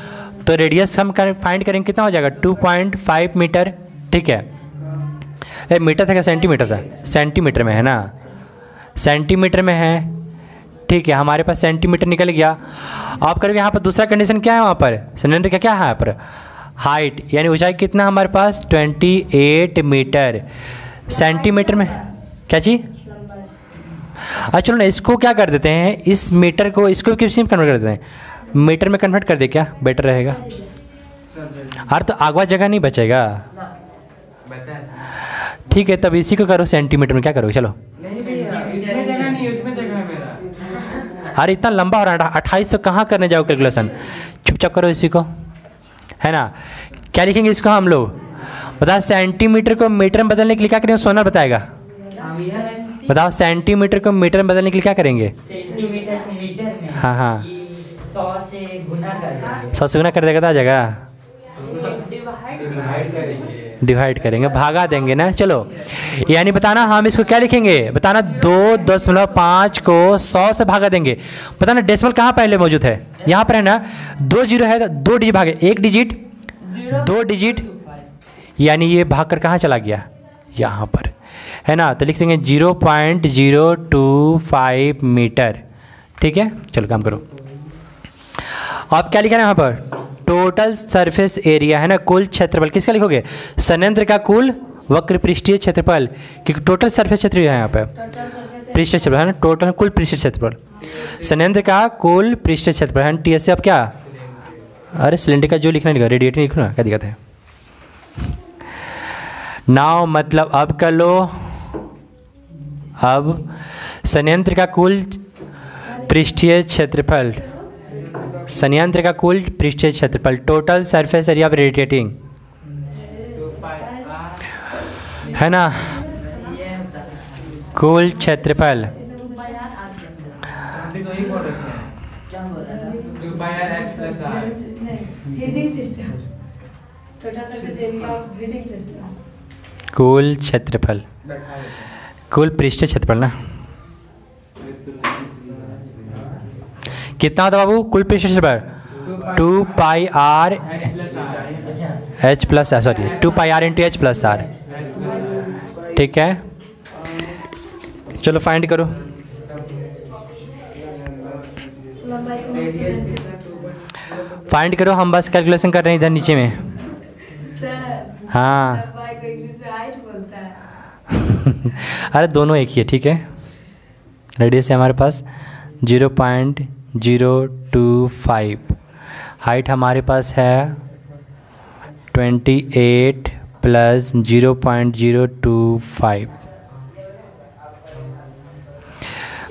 तो रेडियस हम फाइंड करेंगे कितना हो जाएगा? 2.5 मीटर। ठीक है ये मीटर था क्या सेंटीमीटर था? सेंटीमीटर में है ना, सेंटीमीटर में है। ठीक है हमारे पास सेंटीमीटर निकल गया। आप करोगे यहाँ पर दूसरा कंडीशन क्या है? वहाँ पर संयंत्र का क्या है यहाँ पर? हाइट यानी ऊंचाई कितना हमारे पास? 28 मीटर। सेंटीमीटर में क्या चीज़? अच्छा चलो ना इसको क्या कर देते हैं, इस मीटर को इसको किस में कन्वर्ट कर देते हैं? मीटर में कन्वर्ट कर दे, क्या बेटर रहेगा? अरे तो आगवा जगह नहीं बचेगा। ठीक है तब इसी को करो सेंटीमीटर में, क्या करोगे? चलो इसमें जगह नहीं, उसमें जगह है मेरा। अरे इतना लंबा हो रहा है, 2800 कहाँ करने जाओ कैलकुलेशन? चुपचाप करो इसी को, है ना? क्या लिखेंगे इसको हम लोग? बताओ सेंटीमीटर को मीटर में बदलने के लिए क्या करेंगे? सोना बताएगा। बताओ सेंटीमीटर को मीटर में बदलने के लिए क्या करेंगे? सेंटीमीटर मीटर में हाँ हाँ 100 से गुना कर देंगे। 100 से गुना कर देगा तो आ जाएगा, डिवाइड करेंगे, डिवाइड करेंगे, भागा देंगे ना। चलो यानी बताना हम इसको क्या लिखेंगे? बताना 2.5 को 100 से भागा देंगे। बताना डेसिमल कहाँ पहले मौजूद है? यहाँ पर है ना, 2 जीरो है, 2 डिजिट भागे, 1 डिजिट 2 डिजिट, यानी ये भाग कर कहाँ चला गया? यहाँ पर, है ना? तो लिख देंगे 0.025 मीटर। ठीक है चलो काम करो। आप क्या लिखा है यहाँ पर? टोटल सरफेस एरिया, है ना, कुल क्षेत्रफल। किसका लिखोगे? संयंत्र का कुल वक्र पृष्ठीय क्षेत्रफल, क्योंकि टोटल सरफेस क्षेत्र है यहाँ पे, पृष्ठीय क्षेत्रफल है ना, टोटल कुल पृष्ठीय क्षेत्रफल। संयंत्र का कुल पृष्ठीय क्षेत्रफल है टी एस से। अब क्या? अरे सिलेंडर का जो लिखना लिखा, रेडिएटर लिखो ना, क्या दिक्कत है? नाउ मतलब अब कर लो। अब संयंत्र का कुल पृष्ठीय क्षेत्रफल, संयंत्र का कुल पृष्ठीय क्षेत्रफल, total surface area of radiating, है ना, कुल क्षेत्रफल। Heating system, total surface area of heating system, कुल क्षेत्रफल, कुल पृष्ठीय क्षेत्रफल ना, कितना होता बाबू कुल पृष्ठीय क्षेत्रफल? 2 pi R H plus, sorry 2 pi R into H plus R. ठीक है चलो फाइंड करो। लंबाई को मुझे फाइंड करो, हम बस कैलकुलेशन कर रहे हैं इधर नीचे में। सर हाँ लंबाई को इंग्लिश में हाइट बोलता है। अरे दोनों एक ही है। ठीक है रेडियस है हमारे पास 0.025 हाइट हमारे पास है 28 प्लस 0.025।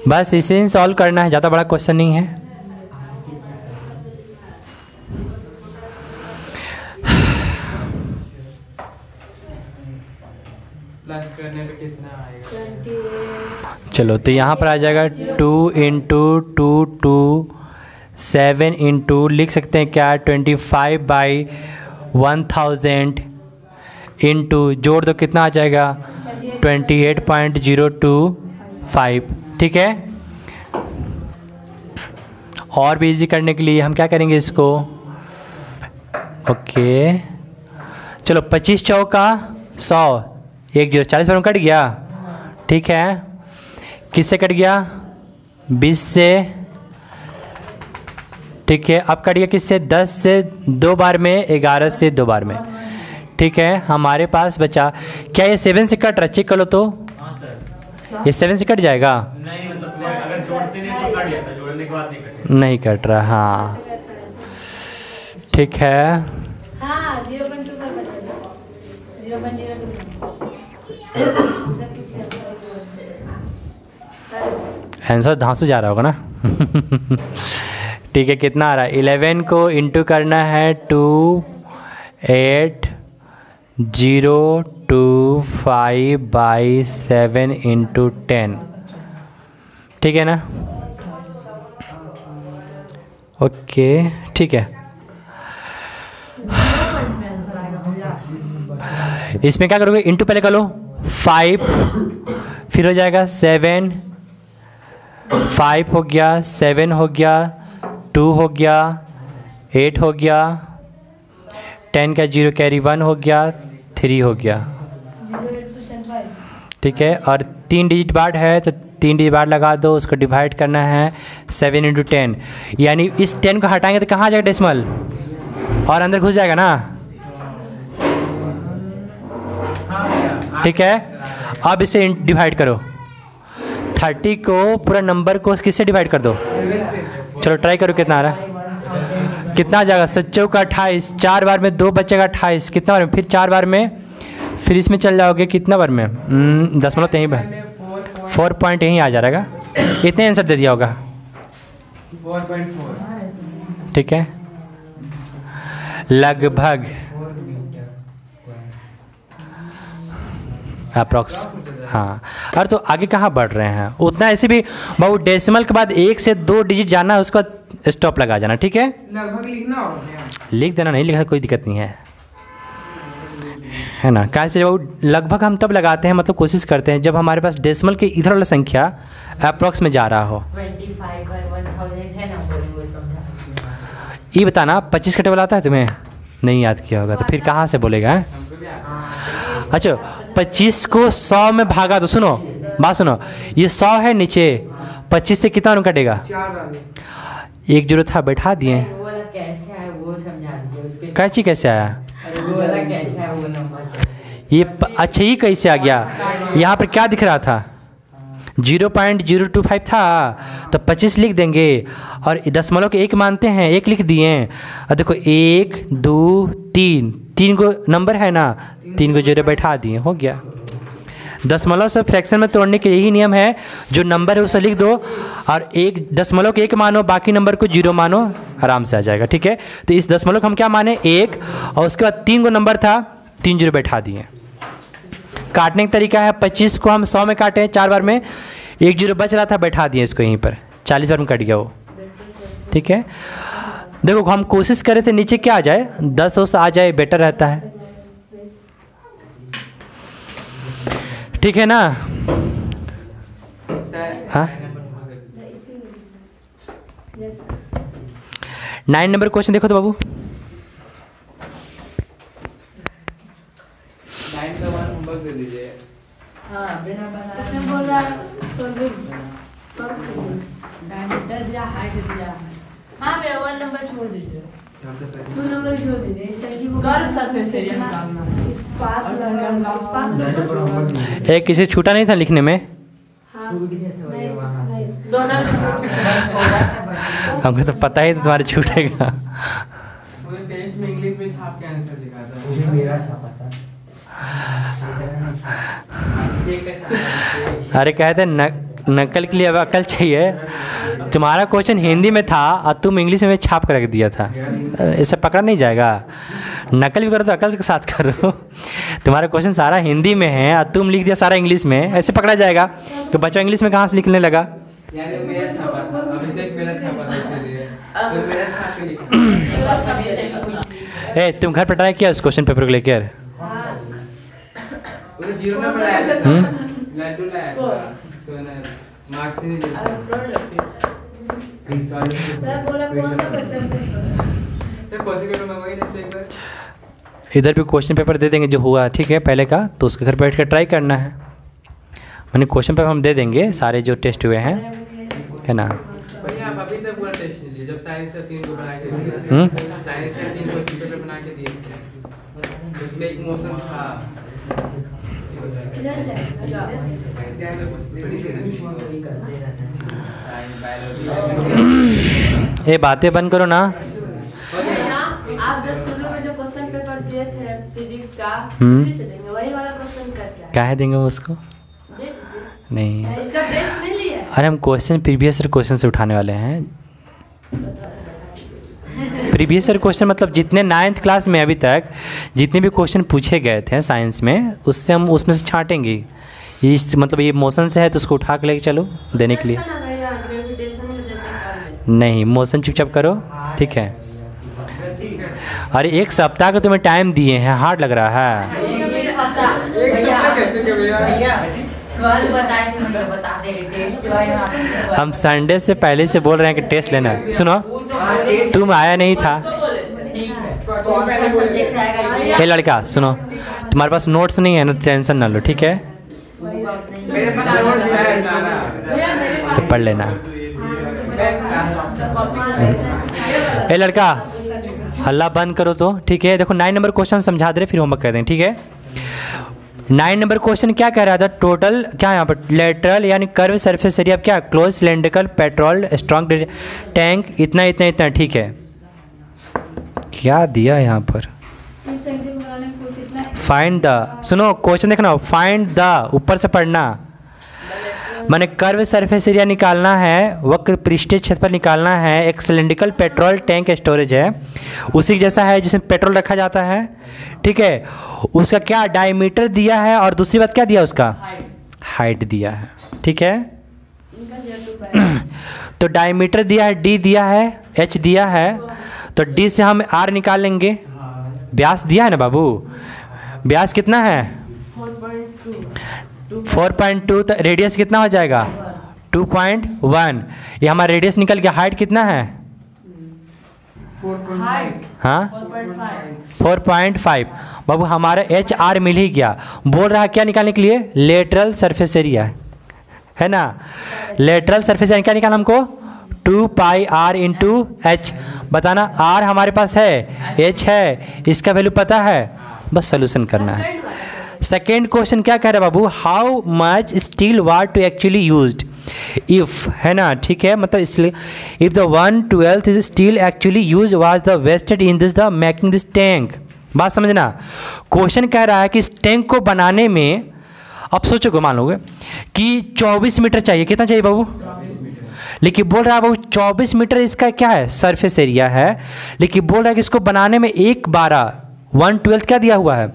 बस इसे ही सॉल्व करना है, ज़्यादा बड़ा क्वेश्चन नहीं है। प्लस करने पे कितना आएगा? 28 चलो तो यहाँ पर आ जाएगा 2 इंटू 2 2 7 इंटू लिख सकते हैं क्या 25/1000 इंटू जोड़ दो कितना आ जाएगा 28.025। ठीक है। और भी इजी करने के लिए हम क्या करेंगे इसको, ओके चलो 25 चौका 100, 1 0 40 बार में कट गया। ठीक है, किससे कट गया 20 से। ठीक है, अब कट गया किससे 10 से 2 बार में, 11 से 2 बार में। ठीक है, हमारे पास बचा क्या ये 7 से कट रहा, चेक कर लो तो। हाँ सर। ये 7 से कट जाएगा, नहीं मतलब अगर जोड़ते नहीं तो कट जाता, जोड़ने के बाद नहीं कटेगा। नहीं कट रहा। हाँ ठीक है, हाँ 0.2 पर बचेगा 0.02 आंसर धांसू जा रहा होगा ना। ठीक है, कितना आ रहा है 11 को इंटू करना है 28.025/7 इंटू 10। ठीक है ना, ओके ठीक है। इसमें क्या करोगे इंटू पहले कर लो 5, फिर हो जाएगा 7, 5 हो गया, 7 हो गया, 2 हो गया, 8 हो गया, 10 का 0 कैरी 1 हो गया, 3 हो गया। 0.85 ठीक है, और 3 डिजिट बार है तो 3 डिजिट बार लगा दो, उसको डिवाइड करना है 7 इंटू 10, यानी इस 10 को हटाएंगे तो कहाँ आ जाएगा डेसिमल, और अंदर घुस जाएगा ना। ठीक है, अब इसे डिवाइड करो, 30 को पूरा नंबर को किससे डिवाइड कर दो, चलो ट्राई करो कितना आ रहा है, कितना आ जाएगा 7 चौका 28, 4 बार में 2 बचेगा 28, कितना बार में, फिर 4 बार में, फिर इसमें चल जाओगे कितना बार में 10 यहीं पर 4 पॉइंट यहीं आ जा रहेगा, इतने आंसर दे दिया होगा। 4.4। ठीक है, लगभग अप्रॉक्स। हाँ, और तो आगे कहाँ बढ़ रहे हैं उतना, ऐसे भी बहुत डेसिमल के बाद 1 से 2 डिजिट जाना है, उसके बाद स्टॉप लगा जाना। ठीक है, लगभग लिखना होगा, लिख देना, नहीं लिखना कोई दिक्कत नहीं है ना। कैसे बहुत लगभग हम तब लगाते हैं, मतलब कोशिश करते हैं जब हमारे पास डेसिमल के इधर वाला संख्या अप्रॉक्स में जा रहा हो। 25/1000 है ना, वो समझा। ये बताना 25 का टेबल आता है तुम्हें, नहीं याद किया होगा तो फिर कहाँ से बोलेगा है? अच्छा 25 को 100 में भागा दो, सुनो बात सुनो, ये 100 है नीचे, 25 से कितना रंग कटेगा, 4 बार। एक जरूरत था बैठा दिए। वो वाला कैसे है वो समझा दीजिए उसके। कैची कैसे आया, अरे वो वाला कैसे है वो नंबर। ये अच्छा ये कैसे आ गया, यहाँ पर क्या दिख रहा था 0.025 था, तो 25 लिख देंगे और दशमलव के 1 मानते हैं, 1 लिख दिए। और देखो 1 2 3 को नंबर है ना, 3 को 0 बैठा दिए, हो गया। दशमलव से फ्रैक्शन में तोड़ने के यही नियम है, जो नंबर है उसे लिख दो और 1 दशमलव के 1 मानो, बाकी नंबर को 0 मानो, आराम से आ जाएगा। ठीक है, तो इस दशमलव को हम क्या माने 1, और उसके बाद 3 को नंबर था, 3 0 बैठा दिए। काटने का तरीका है 25 को हम 100 में काटे 4 बार में, 1 0 बच रहा था, बैठा दिए इसको यहीं पर, 40 बार में कट गया वो। ठीक है, देखो हम कोशिश करे थे नीचे क्या आ जाए, 10 आ जाए, बेटर रहता है। ठीक है ना, हाँ 9 नंबर क्वेश्चन देखो तो बाबू। 9 का 1 होमवर्क दे दीजिए। हाँ बिना बनाए इसमें बोल रहा सॉल्व कीजिए। डायमीटर दिया, हाइट दिया। हाँ भैया 1 नंबर छोड़ दीजिए। 2 नंबर छोड़ दीजिए, इस लड़की को कर सरफेस एरिया निकालना। पाथ और लगा, सेकंड पाथ काम एक किसी छूटा नहीं था लिखने में, हाँ नहीं सोनल हमको तो पता ही था तुम्हारे छूटेगा। आपके आंसर लिखा था। वो भी मेरा छापा था। अरे कहते नकल के लिए अब अकल चाहिए। तुम्हारा क्वेश्चन हिंदी में था और तुम इंग्लिश में छाप कर रख दिया था, इसे पकड़ा नहीं जाएगा। नकल भी करो तो अकल के साथ करो। तुम्हारा क्वेश्चन सारा हिंदी में है और तुम लिख दिया सारा इंग्लिश में, ऐसे पकड़ा जाएगा। तो बच्चा इंग्लिश में कहाँ से लिखने लगा? यानी मेरा छापा था, अभिषेक मेरा छापा था इसलिए तो मेरा छाप के लिखा। ए तुम घर पर ट्राई किया उस क्वेश्चन पेपर को लेकर? वो 0 नंबर लाया था, लड्डू लाया था, तो ना मार्क्स ही नहीं दिया। सर बोला कौन सा क्वेश्चन तो पॉसिबल मैं वही नहीं एक बार इधर भी क्वेश्चन पेपर दे देंगे जो हुआ, ठीक है पहले का, तो उसके घर बैठ कर ट्राई करना है। मैंने क्वेश्चन पेपर हम दे देंगे सारे जो टेस्ट हुए हैं, है ना। भैया आप अभी तक पूरा टेस्ट लीजिए। जब साइंस से 3 को बना के दिया, साइंस से 3 क्वेश्चन पेपर बना के दिए थे, उसमें एक मोशन था। ये बातें बंद करो ना। आप जो शुरू में जो क्वेश्चन पेपर दिए थे फिजिक्स का, इसी से देंगे वही वाला क्वेश्चन करके क्या है देंगे उसको? दे दीजिए। नहीं, इसका टेस्ट नहीं लिया है। अरे हम क्वेश्चन प्रीवियस क्वेश्चन से उठाने वाले हैं। प्रीवियस क्वेश्चन मतलब जितने 9th क्लास में अभी तक जितने भी क्वेश्चन पूछे गए थे साइंस में, उससे हम उसमें से छांटेंगे। इस मतलब ये मोशन से है तो उसको उठा के लेके चलो देने के लिए। अच्छा ना भैया, ग्रेविटेशन में देते हैं। नहीं, मोशन चुपचाप करो, ठीक है। अरे 1 सप्ताह का तुम्हें टाइम दिए हैं, हार्ड लग रहा है। एक सप्ताह कैसे के भैया? कल बताए थे, मतलब बता दे रहे टेस्ट जो है। हम संडे से पहले से बोल रहे हैं कि टेस्ट लेना है। सुनो, तुम आया नहीं था। ये लड़का सुनो, तुम्हारे पास नोट्स नहीं है ना, टेंशन ना लो, ठीक है। मेरे पास नोट्स है सारा। भैया मेरे पास तो पढ़ लेना। ये लड़का हल्ला बंद करो तो, ठीक है। देखो 9 नंबर क्वेश्चन समझा दे रहे, फिर होमवर्क कर देंगे, ठीक है। 9 नंबर क्वेश्चन क्या कह रहा था? टोटल क्या है यहाँ पर? लेटरल यानी कर्व सरफेस एरिया, क्या close cylindrical petrol strong tank, इतना इतना इतना, ठीक है। क्या दिया यहाँ पर? फाइंड द, सुनो क्वेश्चन देखना, फाइंड द, ऊपर से पढ़ना। मैंने कर्व सरफेस एरिया निकालना है, वक्र पृष्ठीय क्षेत्रफल निकालना है। एक सिलेंड्रिकल पेट्रोल टैंक स्टोरेज है, उसी जैसा है जिसमें पेट्रोल रखा जाता है, ठीक है। उसका क्या डायमीटर दिया है और दूसरी बात क्या दिया, उसका हाइट दिया है, ठीक है। तो डायमीटर दिया है, डी दिया है, एच दिया है, तो डी से हम आर निकाल लेंगे। व्यास दिया है ना बाबू, व्यास कितना है? 4.2। तो रेडियस कितना हो जाएगा? 2.1। ये हमारा रेडियस निकल गया। हाइट कितना है? हाँ 4.5। बाबू हमारा एच आर मिल ही गया। बोल रहा है क्या निकालने के लिए? लेटरल सरफेस एरिया, है ना। लेटरल सरफेस एरिया क्या निकालना हमको? 2 पाई आर इंटू एच। बताना, आर हमारे पास है, एच है, इसका वैल्यू पता है, बस सोल्यूशन करना है। सेकेंड क्वेश्चन क्या कह रहा है बाबू? How much steel war to actually used if, है ना, ठीक है। मतलब इसलिए if the 1/12 is steel actually use was the wasted in this the making this tank. बात समझना, क्वेश्चन कह रहा है कि इस टैंक को बनाने में, अब सोचो मान लोगे कि 24 मीटर चाहिए। कितना चाहिए बाबू? लेकिन बोल रहा है बाबू 24 मीटर इसका क्या है? सरफेस एरिया है। लेकिन बोल रहा है कि इसको बनाने में 1/12 क्या दिया हुआ है?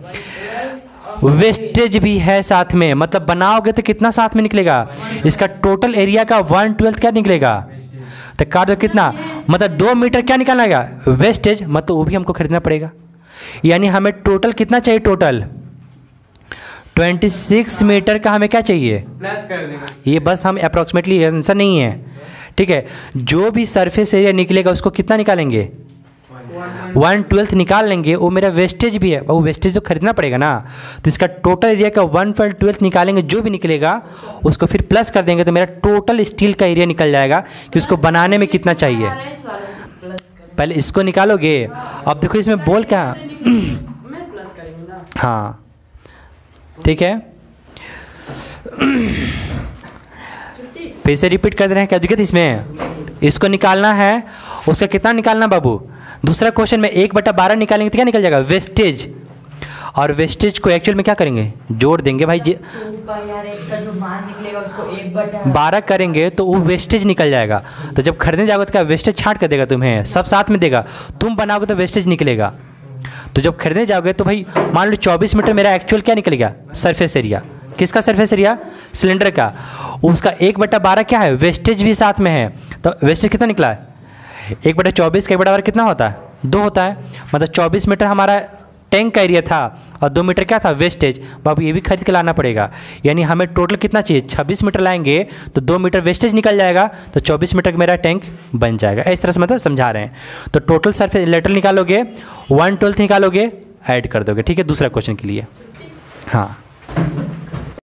वेस्टेज भी है साथ में। मतलब बनाओगे तो कितना साथ में निकलेगा? इसका टोटल एरिया का 1/12 क्या निकलेगा? तो काट दो कितना, मतलब 2 मीटर क्या निकालना है? वेस्टेज, मतलब वो भी हमको खरीदना पड़ेगा। यानी हमें टोटल कितना चाहिए? टोटल 26 मीटर का हमें क्या चाहिए? प्लस कर देंगे। ये बस हम अप्रॉक्सीमेटली आंसर नहीं है, ठीक है। जो भी सरफेस एरिया निकलेगा उसको कितना निकालेंगे? 1/12 निकाल लेंगे। वो मेरा वेस्टेज भी है, वो वेस्टेज तो खरीदना पड़ेगा ना। तो इसका टोटल एरिया का 1/12 निकालेंगे, जो भी निकलेगा उसको फिर प्लस कर देंगे, तो मेरा टोटल स्टील का एरिया निकल जाएगा कि उसको बनाने में कितना चाहिए। पहले इसको निकालोगे। अब देखो इसमें बोल क्या, हाँ ठीक है। फिर से रिपीट कर दे रहे हैं क्या दिक्कत इसमें? इसको निकालना है, उसका कितना निकालना बाबू? दूसरा क्वेश्चन में 1/12 निकालेंगे तो क्या निकल जाएगा, वेस्टेज। और वेस्टेज को एक्चुअल में क्या करेंगे, जोड़ देंगे भाई। तो ऊपर यार इसका जो मान निकलेगा उसको 1/12 12 करेंगे तो वो वेस्टेज निकल जाएगा। तो जब खरीदने जाओगे तो क्या वेस्टेज छांट कर देगा तुम्हें, सब साथ में देगा, तुम बनाओगे तो वेस्टेज निकलेगा। तो जब खरीदने जाओगे तो भाई मान लो 24 मीटर मेरा एक्चुअल क्या निकलेगा, सरफेस एरिया। किसका सरफेस एरिया, सिलेंडर का। उसका 1/12 क्या है, वेस्टेज भी साथ में है। तो वेस्टेज कितना निकला है, 1/24 का 1/12 कितना होता है, 2 होता है। मतलब 24 मीटर हमारा टैंक का एरिया था और 2 मीटर क्या था, वेस्टेज। बाबू ये भी खरीद के लाना पड़ेगा। यानी हमें टोटल कितना चाहिए, 26 मीटर लाएंगे तो 2 मीटर वेस्टेज निकल जाएगा, तो 24 मीटर का मेरा टैंक बन जाएगा। इस तरह से मतलब समझा रहे हैं। तो टोटल सरफेस लेटरल निकालोगे, 1/12 निकालोगे, ऐड कर दोगे। ठीक है, दूसरा क्वेश्चन के लिए। हाँ